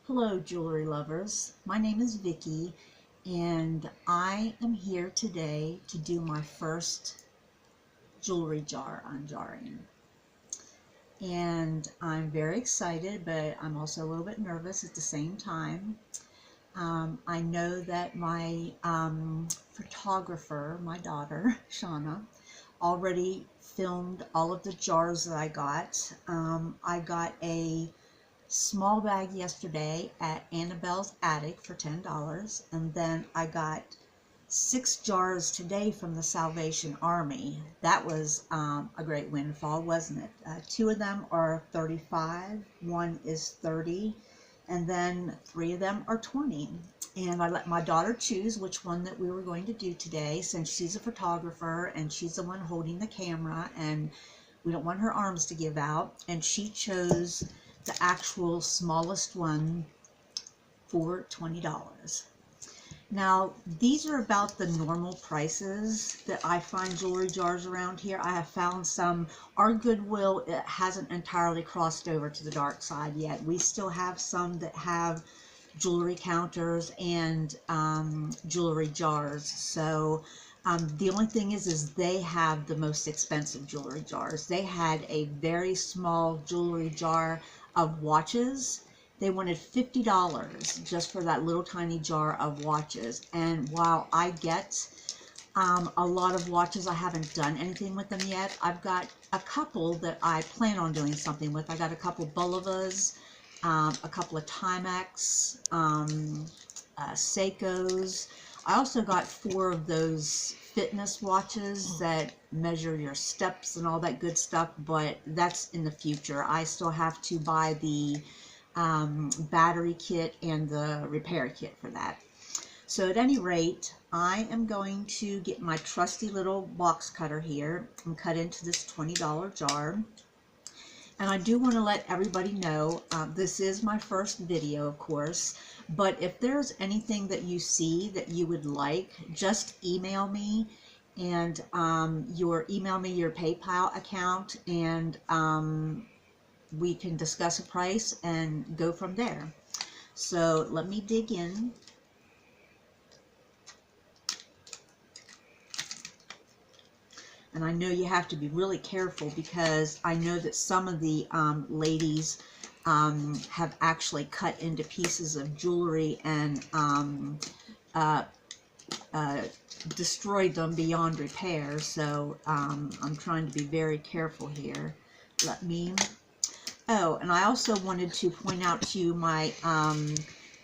Hello, jewelry lovers. My name is Vicki, and I am here today to do my first jewelry jar unjarring. And I'm very excited, but I'm also a little bit nervous at the same time. I know that my photographer, my daughter, Shauna, already filmed all of the jars that I got. I got a small bag yesterday at Annabelle's Attic for $10, and then I got 6 jars today from the Salvation Army. That was a great windfall, wasn't it? 2 of them are 35, one is 30, and then 3 of them are 20. And I let my daughter choose which one that we were going to do today, since she's a photographer and she's the one holding the camera and we don't want her arms to give out. And she chose the actual smallest one for $20. Now, these are about the normal prices that I find jewelry jars around here. I have found some. Our Goodwill, it hasn't entirely crossed over to the dark side yet. We still have some that have jewelry counters and jewelry jars. So the only thing is they have the most expensive jewelry jars. They had a very small jewelry jar of watches. They wanted $50 just for that little tiny jar of watches. And while I get a lot of watches, I haven't done anything with them yet. I've got a couple that I plan on doing something with. I got a couple Bulovas, a couple of Timex, Seikos. I also got 4 of those fitness watches that measure your steps and all that good stuff, but that's in the future. I still have to buy the battery kit and the repair kit for that. So at any rate, I am going to get my trusty little box cutter here and cut into this $20 jar. And I do want to let everybody know, this is my first video, of course, but if there's anything that you see that you would like, just email me, and email me your PayPal account, and we can discuss a price and go from there. So let me dig in. And I know you have to be really careful, because I know that some of the ladies have actually cut into pieces of jewelry and destroyed them beyond repair. So I'm trying to be very careful here. Let me... Oh, and I also wanted to point out to you my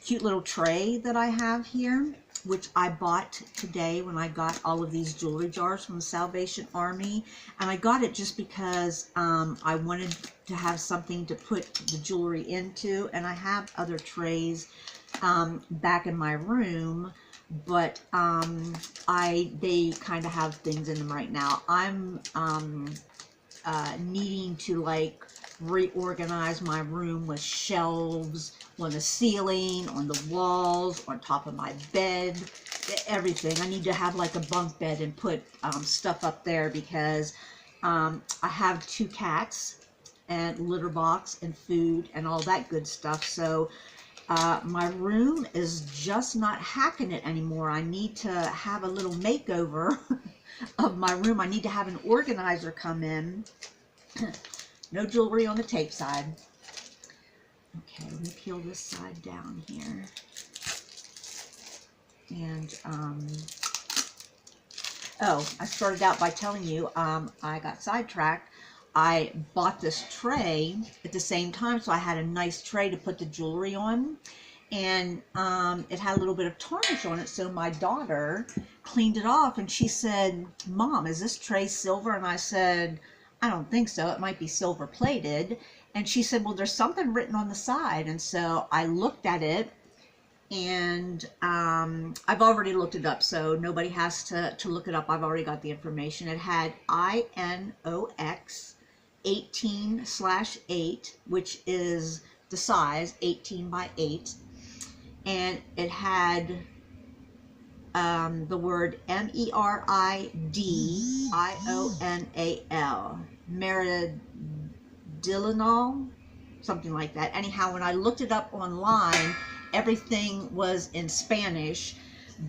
cute little tray that I have here, which I bought today when I got all of these jewelry jars from the Salvation Army. And I got it just because I wanted to have something to put the jewelry into. And I have other trays back in my room, but they kind of have things in them right now. I'm needing to like reorganize my room with shelves on the ceiling, on the walls, on top of my bed, everything. I need to have like a bunk bed and put stuff up there, because I have 2 cats and litter box and food and all that good stuff. So my room is just not hacking it anymore. I need to have a little makeover of my room. I need to have an organizer come in. No jewelry on the tape side. Okay, let me peel this side down here. And, oh, I started out by telling you, I got sidetracked. I bought this tray at the same time, so I had a nice tray to put the jewelry on. And it had a little bit of tarnish on it, so my daughter cleaned it off, and she said, "Mom, is this tray silver?" And I said, "I don't think so. It might be silver plated." And she said, "Well, there's something written on the side." And so I looked at it, and I've already looked it up, so nobody has to look it up. I've already got the information. It had INOX 18/8, which is the size 18 by 8. And it had the word MERIDIONAL, meridional, something like that. Anyhow, when I looked it up online, everything was in Spanish,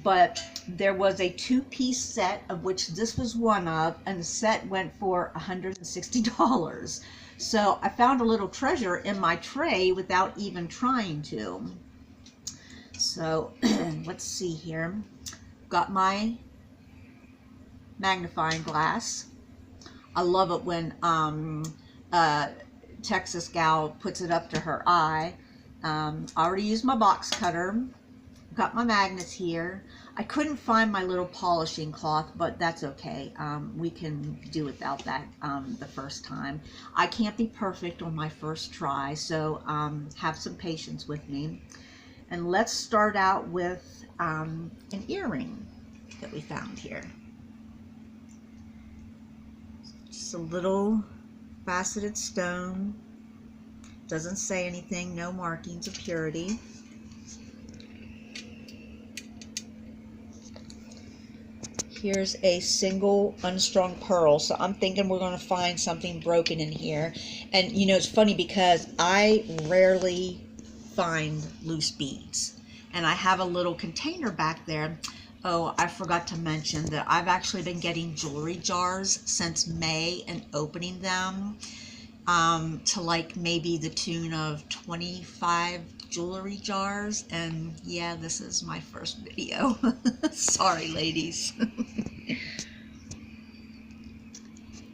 but there was a two-piece set, of which this was one of, and the set went for $160. So I found a little treasure in my tray without even trying to. So let's see here. Got my magnifying glass. I love it when Texas gal puts it up to her eye. I already used my box cutter. Got my magnets here. I couldn't find my little polishing cloth, but that's okay. We can do without that the first time. I can't be perfect on my first try, so have some patience with me. And let's start out with an earring that we found here. Just a little faceted stone. Doesn't say anything, no markings of purity. Here's a single unstrung pearl, so I'm thinking we're going to find something broken in here. And you know, it's funny because I rarely find loose beads, and I have a little container back there. Oh, I forgot to mention that I've actually been getting jewelry jars since May and opening them to like maybe the tune of 25 jewelry jars, and yeah, this is my first video. Sorry, ladies.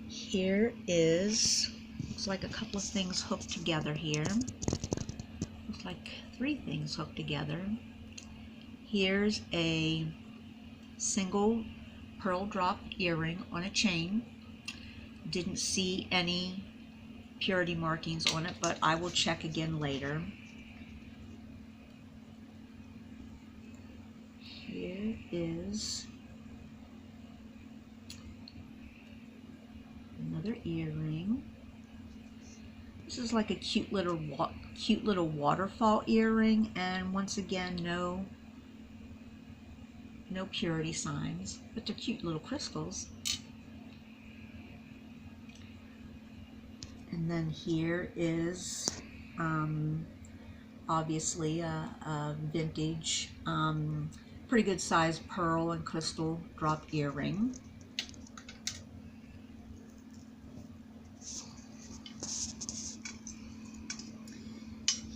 Here is, looks like a couple of things hooked together here. Looks like 3 things hooked together. Here's a single pearl drop earring on a chain. Didn't see any purity markings on it, but I will check again later. Here is another earring. This is like a cute little waterfall earring, and once again, no purity signs, but they're cute little crystals. And then here is obviously a vintage, pretty good sized pearl and crystal drop earring.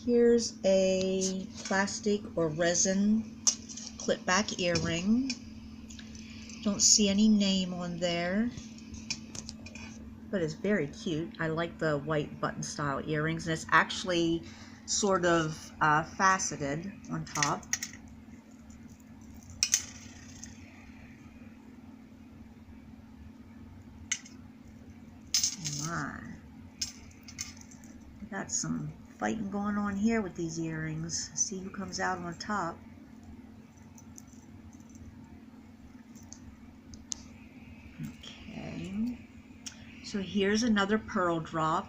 Here's a plastic or resin clip back earring. Don't see any name on there, but it's very cute. I like the white button style earrings, and it's actually sort of faceted on top. My, got some fighting going on here with these earrings. See who comes out on top. Okay, so here's another pearl drop.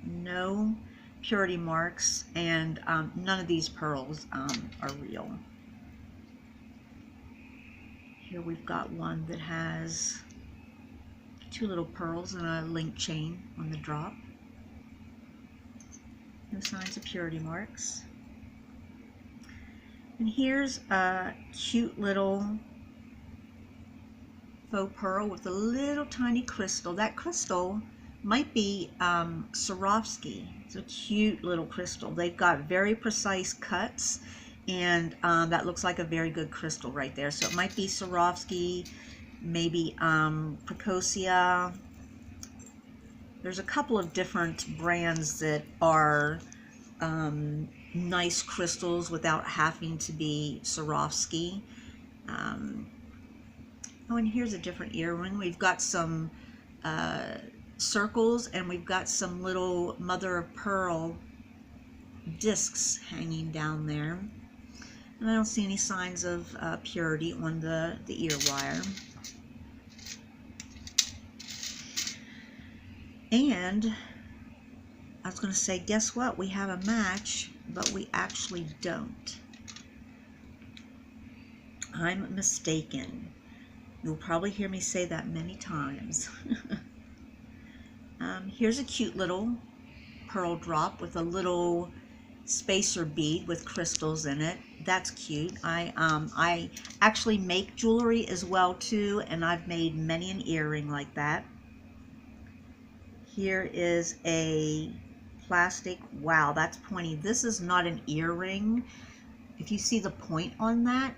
No purity marks, and none of these pearls are real. Here we've got one that has 2 little pearls and a link chain on the drop. No signs of purity marks. And here's a cute little faux pearl with a little tiny crystal. That crystal might be Swarovski. It's a cute little crystal. They've got very precise cuts, and that looks like a very good crystal right there. So it might be Swarovski, maybe Precocia. There's a couple of different brands that are nice crystals without having to be Swarovski. Oh, and here's a different earring. We've got some circles, and we've got some little mother of pearl discs hanging down there. And I don't see any signs of purity on the ear wire. And I was going to say, guess what? We have a match, but we actually don't. I'm mistaken. You'll probably hear me say that many times. Here's a cute little pearl drop with a little spacer bead with crystals in it. That's cute. I actually make jewelry as well too, and I've made many an earring like that. Here is a plastic, wow, that's pointy. This is not an earring. If you see the point on that,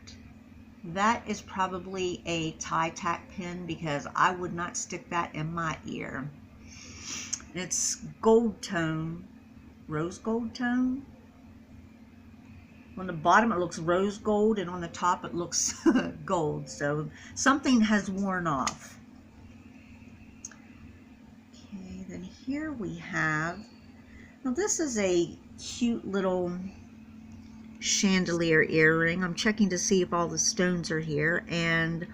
that is probably a tie tack pin, because I would not stick that in my ear. It's gold tone, rose gold tone. On the bottom it looks rose gold, and on the top it looks gold, so something has worn off. Okay, then here we have, now this is a cute little chandelier earring. I'm checking to see if all the stones are here, and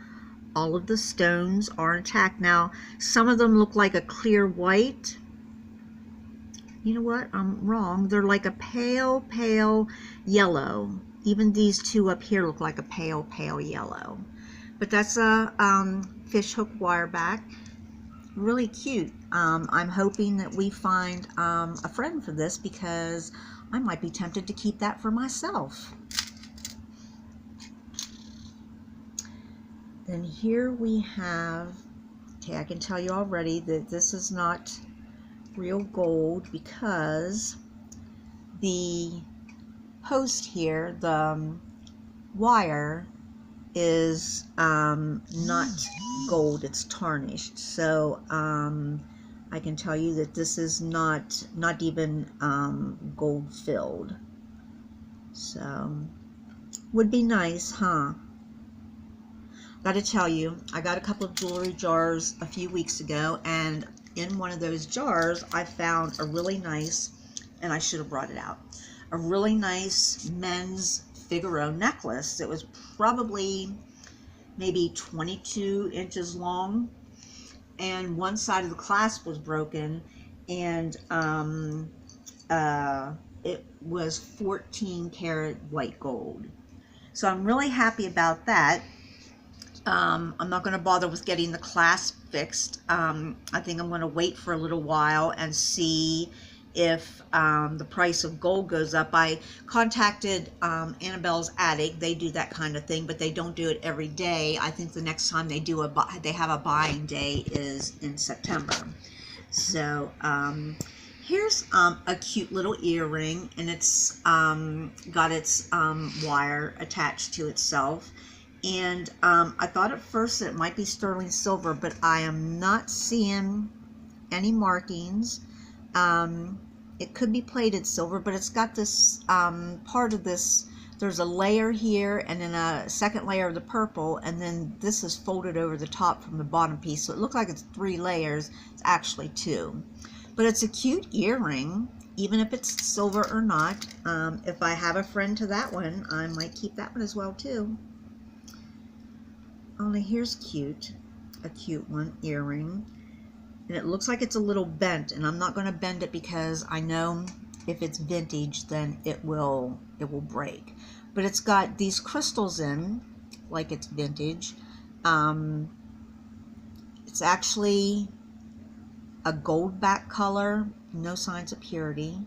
all of the stones are intact. Now some of them look like a clear white. You know what? I'm wrong. They're like a pale yellow. Even these two up here look like a pale yellow. But that's a fish hook wire back. Really cute. I'm hoping that we find a friend for this, because I might be tempted to keep that for myself. Then here we have, okay, I can tell you already that this is not real gold, because the post here, the wire, is not gold, it's tarnished. So I can tell you that this is not even gold filled. So would be nice, huh? Gotta tell you, I got a couple of jewelry jars a few weeks ago, and in one of those jars I found a really nice, and I should have brought it out, a really nice men's Figaro necklace. It was probably maybe 22 inches long, and one side of the clasp was broken, and it was 14 karat white gold. So I'm really happy about that. I'm not going to bother with getting the clasp fixed. I think I'm going to wait for a little while and see if the price of gold goes up. I contacted Annabelle's Attic. They do that kind of thing, but they don't do it every day. I think the next time they do they have a buying day is in September. So here's a cute little earring, and it's got its wire attached to itself. And I thought at first that it might be sterling silver, but I am not seeing any markings. It could be plated silver, but it's got this part of this, there's a layer here and then a second layer of the purple, and then this is folded over the top from the bottom piece, so it looks like it's 3 layers. It's actually 2. But it's a cute earring, even if it's silver or not. If I have a friend to that one, I might keep that one as well too. Only here's cute, a cute one, earring. And it looks like it's a little bent, and I'm not going to bend it because I know if it's vintage then it will break. But it's got these crystals in, like it's vintage. It's actually a gold back color, no signs of purity.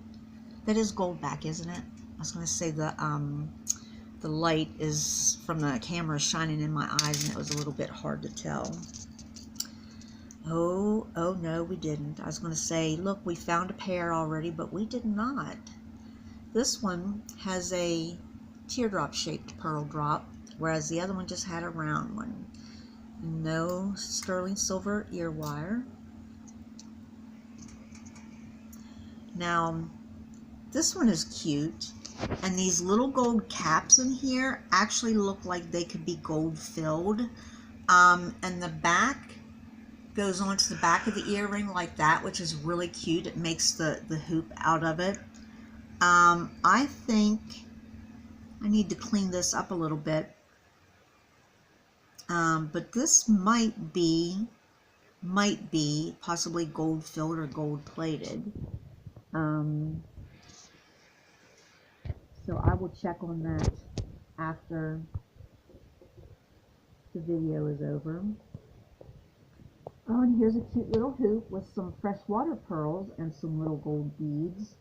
That is gold back, isn't it? I was going to say the light is from the camera shining in my eyes, and it was a little bit hard to tell. Oh no, we didn't. I was going to say, look, we found a pair already, but we did not. This one has a teardrop shaped pearl drop, whereas the other one just had a round one. No sterling silver ear wire. Now, this one is cute, and these little gold caps in here actually look like they could be gold filled. And the back goes onto the back of the earring like that, which is really cute. It makes the hoop out of it. I think I need to clean this up a little bit. But this might be possibly gold filled or gold plated. So I will check on that after the video is over. Oh, and here's a cute little hoop with some freshwater pearls and some little gold beads.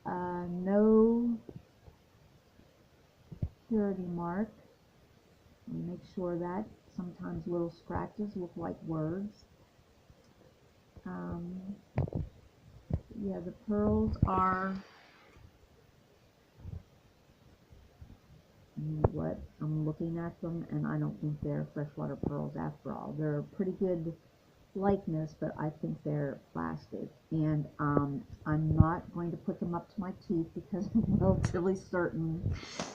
No purity mark. Let me make sure that sometimes little scratches look like words. Um, yeah, the pearls are, you know what, I'm looking at them and I don't think they're freshwater pearls after all. They're a pretty good likeness, but I think they're plastic. And I'm not going to put them up to my teeth because I'm relatively certain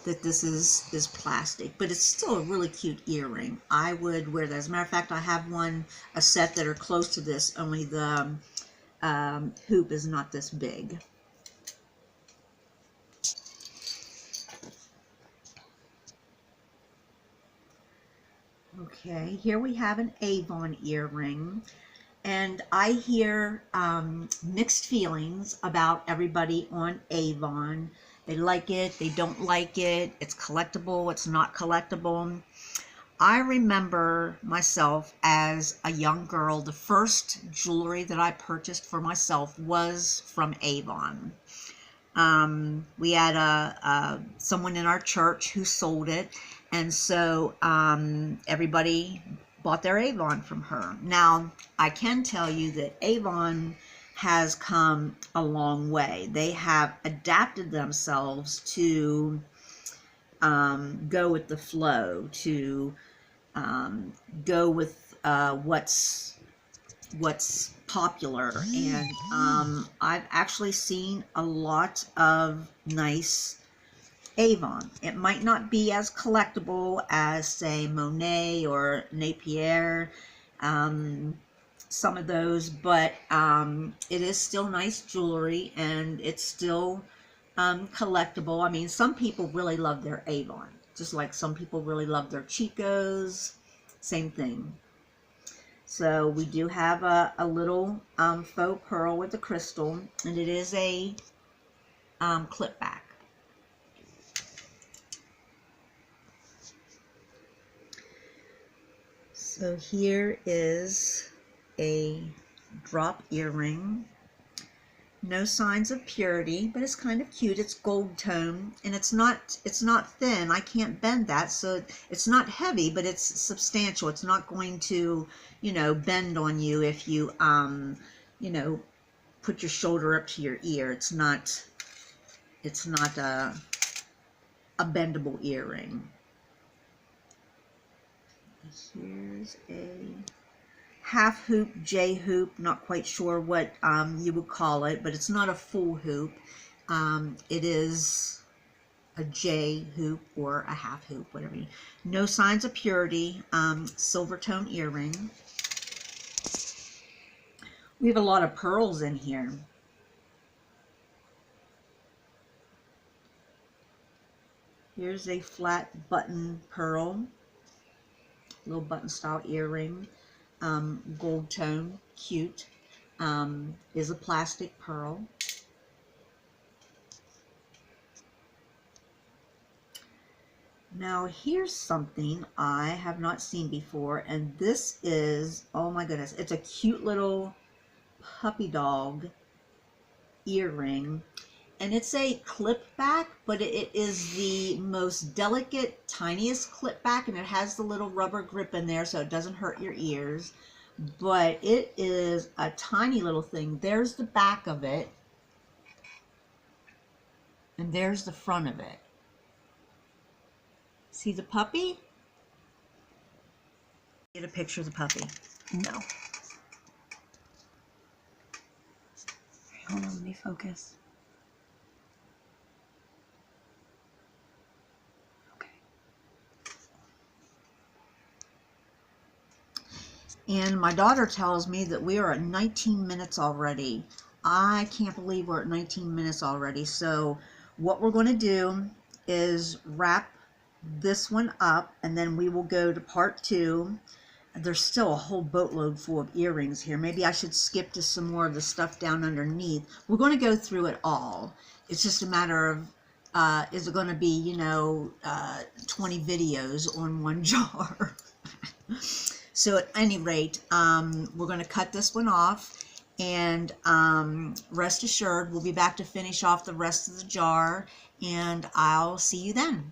that this is plastic, but it's still a really cute earring. I would wear that. As a matter of fact, I have a set that are close to this, only the hoop is not this big. Okay, here we have an Avon earring, and I hear mixed feelings about everybody on Avon. They like it, they don't like it, it's collectible, it's not collectible. I remember myself as a young girl, the first jewelry that I purchased for myself was from Avon. We had someone in our church who sold it, and so everybody bought their Avon from her. Now, I can tell you that Avon has come a long way. They have adapted themselves to go with the flow, to go with what's popular, and I've actually seen a lot of nice Avon. It might not be as collectible as, say, Monet or Napier, some of those, but it is still nice jewelry, and it's still collectible. I mean, some people really love their Avon, just like some people really love their Chicos, same thing. So we do have a little faux pearl with a crystal, and it is a clip back. So here is a drop earring. No signs of purity, but it's kind of cute. It's gold tone, and it's not thin. I can't bend that, so it's not heavy, but it's substantial. It's not going to, you know, bend on you if you you know, put your shoulder up to your ear. It's not a bendable earring. Here's a half hoop, J hoop, not quite sure what you would call it, but it's not a full hoop. It is a J hoop or a half hoop, whatever. No signs of purity, silver tone earring. We have a lot of pearls in here. Here's a flat button pearl, little button style earring, gold tone, cute, is a plastic pearl. Now here's something I have not seen before, and this is, oh my goodness, it's a cute little puppy dog earring, and it's a clip back, but it is the most delicate, tiniest clip back, and it has the little rubber grip in there so it doesn't hurt your ears, but it is a tiny little thing. There's the back of it, and there's the front of it. See the puppy? Get a picture of the puppy. No. Hold on, let me focus. Okay. And my daughter tells me that we are at 19 minutes already. I can't believe we're at 19 minutes already. So what we're going to do is wrap this one up, and then we will go to part 2. There's still a whole boatload full of earrings here. Maybe I should skip to some more of the stuff down underneath. We're going to go through it all. It's just a matter of, is it going to be, you know, 20 videos on one jar? So at any rate, we're going to cut this one off, and rest assured we'll be back to finish off the rest of the jar, and I'll see you then.